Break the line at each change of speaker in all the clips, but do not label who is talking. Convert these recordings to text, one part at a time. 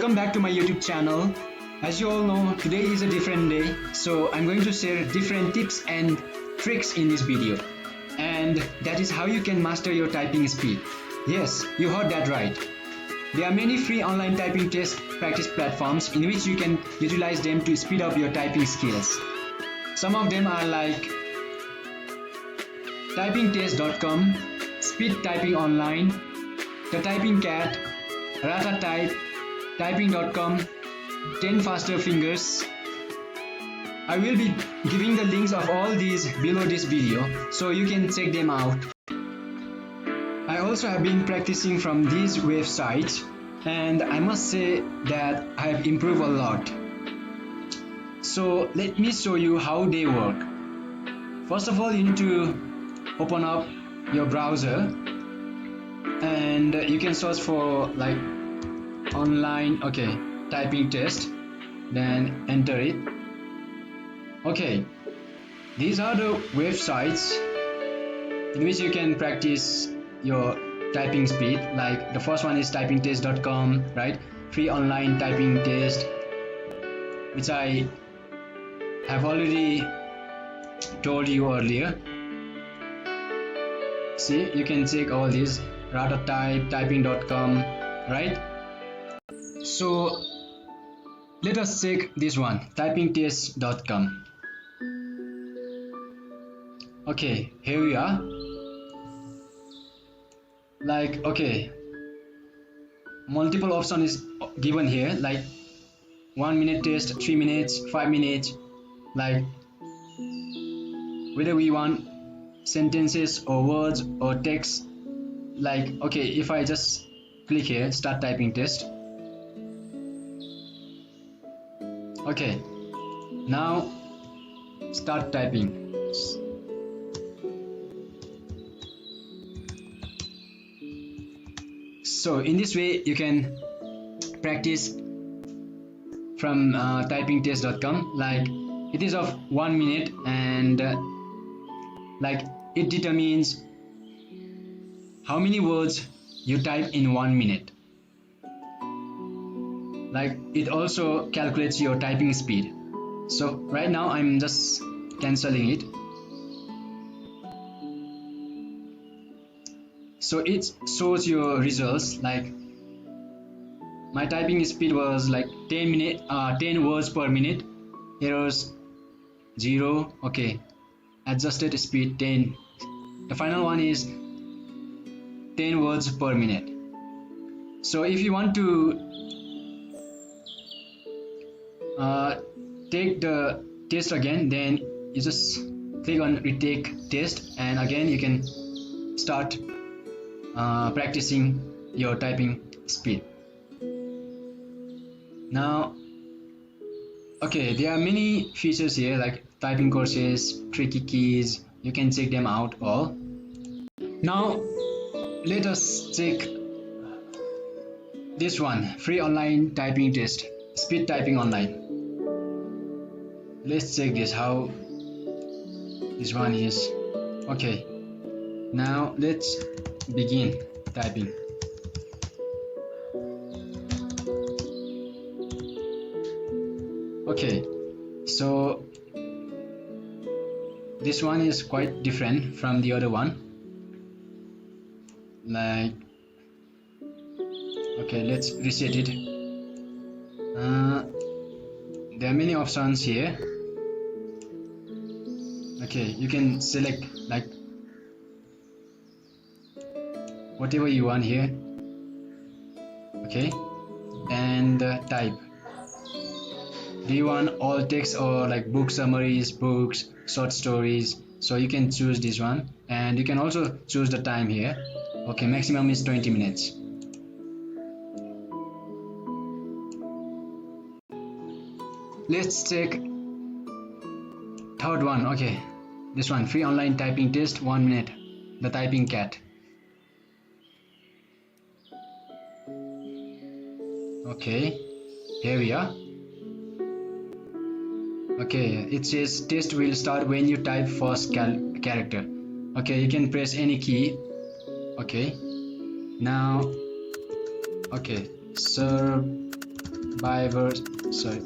welcome back to my YouTube channel. As you all know, today is a different day, so I'm going to share different tips and tricks in this video. And that is how you can master your typing speed. Yes, you heard that right. There are many free online typing test practice platforms in which you can utilize them to speed up your typing skills. Some of them are like typingtest.com, Speed Typing Online, The Typing Cat, RataType, Typing.com, 10 Faster Fingers. I will be giving the links of all these below this video so you can check them out. I also have been practicing from these websites and I must say that I have improved a lot. So let me show you how they work. First of all, you need to open up your browser and you can search for like online typing test, then enter it. Okay, these are the websites in which you can practice your typing speed. Like the first one is typingtest.com, right? Free online typing test, which I have already told you earlier. See, you can check all these, RataType, typing.com, right? So let us check this one, typingtest.com. Okay, here we are. Like, okay, multiple option is given here, like 1 minute test, 3 minutes, 5 minutes, like whether we want sentences or words or text. Like, okay, if I just click here, start typing test. Okay, now start typing. So in this way you can practice from typingtest.com. like it is of 1 minute and like it determines how many words you type in 1 minute. Like it also calculates your typing speed. So right now I'm just cancelling it. So it shows your results. Like my typing speed was like 10 words per minute. Errors 0. Okay, adjusted speed 10. The final one is 10 words per minute. So if you want to take the test again, then you just click on retake test and again you can start practicing your typing speed. Now, okay, there are many features here like typing courses, tricky keys. You can check them out all. Now let us check this one, free online typing test, Speed Typing Online. Let's check this, how this one is. Okay, now let's begin typing. Okay, so this one is quite different from the other one. Like, okay, let's reset it. There are many options here. Okay, you can select like whatever you want here. Okay, and type. Do you want all text or like book summaries, books, short stories? So you can choose this one and you can also choose the time here. Okay, maximum is 20 minutes. Let's check third one. Okay, this one, free online typing test, 1 minute, The Typing Cat. Okay, here we are. Okay, it says test will start when you type first character. Okay, you can press any key. Okay, now okay, serve subscribers, sorry,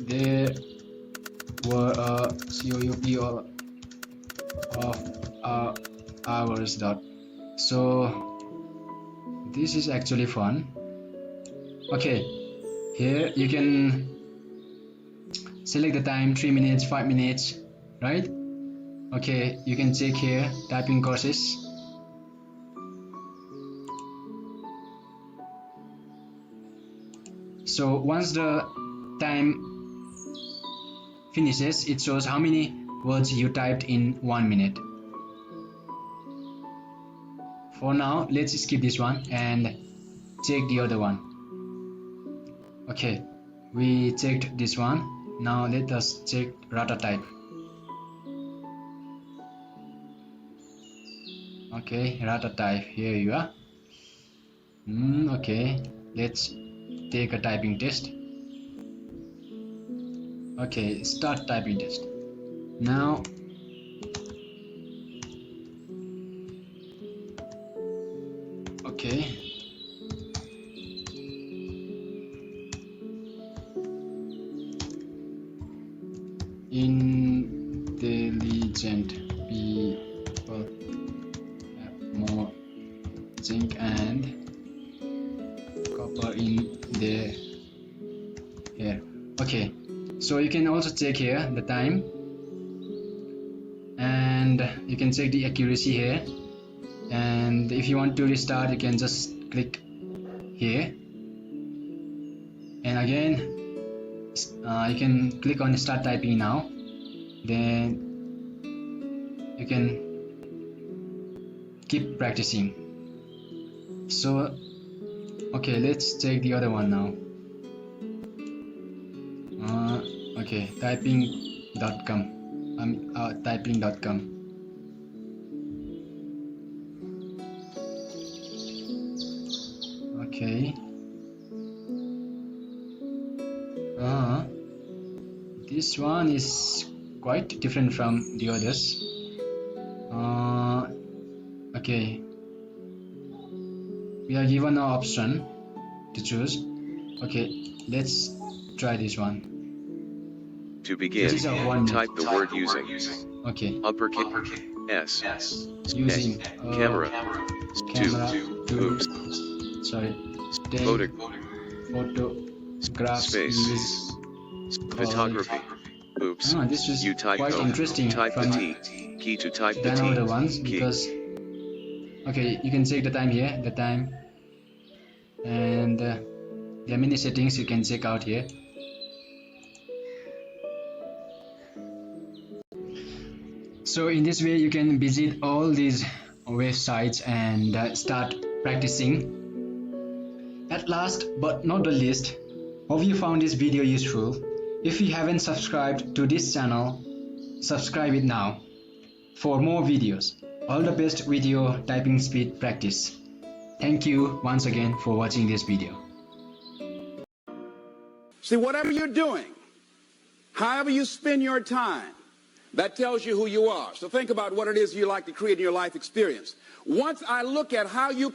there were a COUP of hours dot. So this is actually fun. Okay, here you can select the time, 3 minutes, 5 minutes, right? Okay, you can check here typing courses. So once the time finishes, it shows how many words you typed in 1 minute. For now, let's skip this one and check the other one. Okay, we checked this one. Now let us check Rata type. Okay, Rata type, here you are. Okay, let's take a typing test. Okay, start typing test. Now okay, intelligent people have more zinc and copper in their hair. Okay, so you can also check here the time, and you can check the accuracy here, and if you want to restart you can just click here, and again you can click on start typing now, then you can keep practicing. So okay, let's check the other one now. Okay, typing.com. Typing.com. Okay. This one is quite different from the others. Okay. We are given an option to choose. Okay, let's try this one.
To begin, type the word using.
Okay.
Uppercase S.
Using
Camera.
camera to
Oops.
sorry. Take photograph
Space.
is
Photography. Oops.
This is
You type
quite
O.
interesting
Type the
from
T. Key to type the
than
T.
other ones
Key.
because okay, you can check the time here, the time, and there are many settings you can check out here. So in this way you can visit all these websites and start practicing. At last but not the least, hope you found this video useful. If you haven't subscribed to this channel, subscribe it now for more videos. All the best with your typing speed practice. Thank you once again for watching this video.
See, whatever you're doing, however you spend your time, that tells you who you are. So think about what it is you like to create in your life experience. Once I look at how you